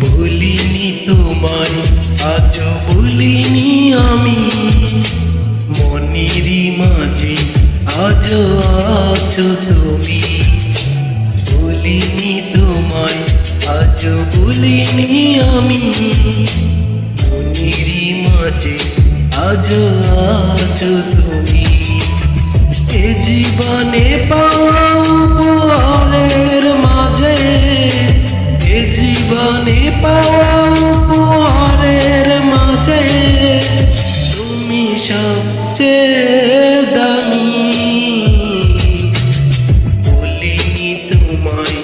ভুলিনি তোমায় আজও ভুলিনি আমি, মনেরই মাঝে আজও আছো তুমি। ভুলিনি তোমায় আজও ভুলিনি আমি, মনেরই মাঝে আজও আছো তুমি। এ জীবনে পাওয়া উপহারের মাঝে, এ জীবনে পাওয়া উপহারের মাঝে তুমি সবচেয়ে দামি। ভুলিনি তোমায়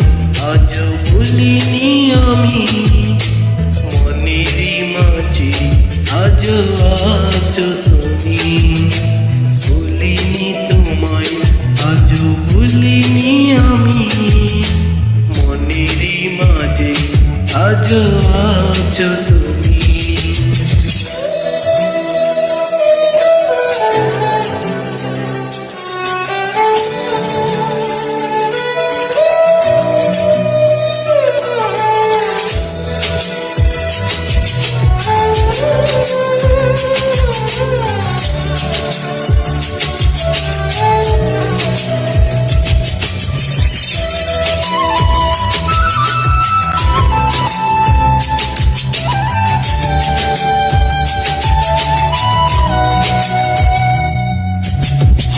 আজও ভুলিনি আমি, মনেরই মাঝে আজও আছো তুমি। ভুলিনি তোমায় আজও ভুলিনি আমি, মনেরই মাঝে আজও আছো তুমি।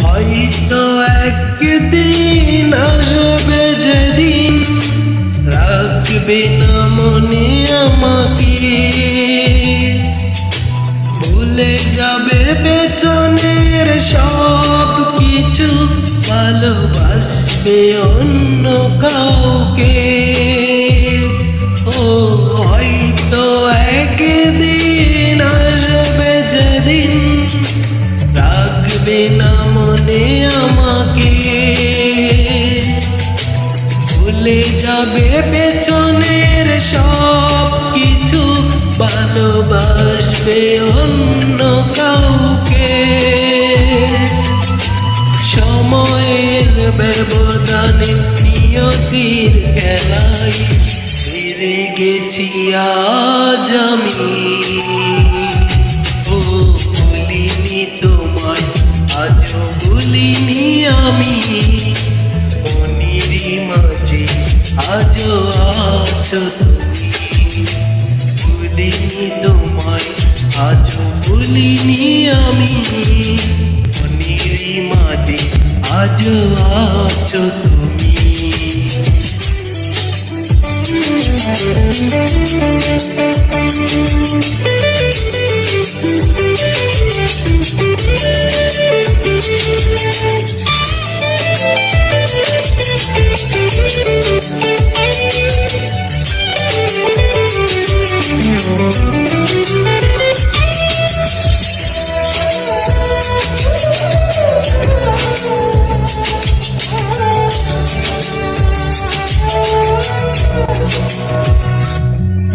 হয়তো একদিন আসবে যেদিন রাখবে না মনে আমাকে, ভুলে যাবে পেছনের সব কিছু, ভালোবাসবে অন্য কাউকে। ও হয়তো একদিন আসবে যেদিন রাখবে না মনে আমাকে, ভুলে যাবে পেছনের সব কিছু, ভালোবাসবে অন্য কাউকে। সময়ের ব্যবধানে নিয়তির খেলায় হেরে গেছি আজ আমি। ও ভুলিনি তোমায় আজও ভুলিনি আমি, মনেরই মাঝে আজও আছো তুমি। ভুলিনি তোমায় আজও ভুলিনি আমি, মনেরই মাঝে আজও আছো তুমি।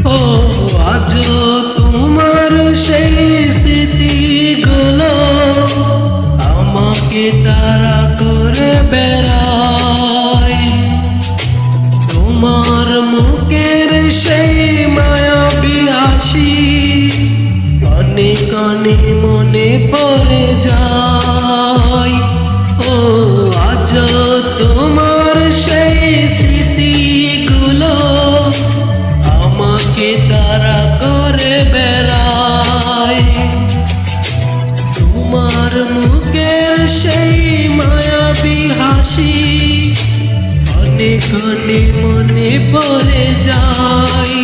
ও আজও তোমার সেই স্মৃতিগুলো আমাকে তাড়া করে বেড়ায়, তোমার মুখের সেই মায়াবী হাসি অনেক অনেক মনে পড়ে যায়। ও আজও তোমার সেই স্মৃতিগুলো আমাকে তাড়া করে বেড়ায়, তোমার মুখের সেই মায়াবী হাসি অনেক অনেক মনে পড়ে যায়।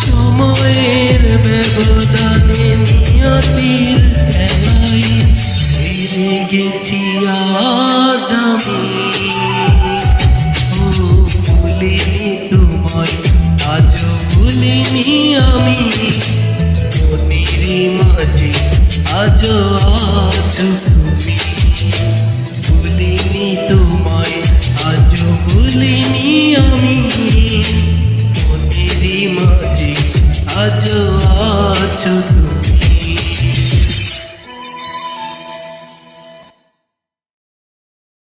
সময়ের ব্যবধানে নিয়তির খেলায় হেরে গেছি আজ আমি। ও ভুলিনি তোমায় আজও ভুলিনি আমি, মনেরই মাঝে আজও আছো তুমি। মাঝে আজও আছো তুমি।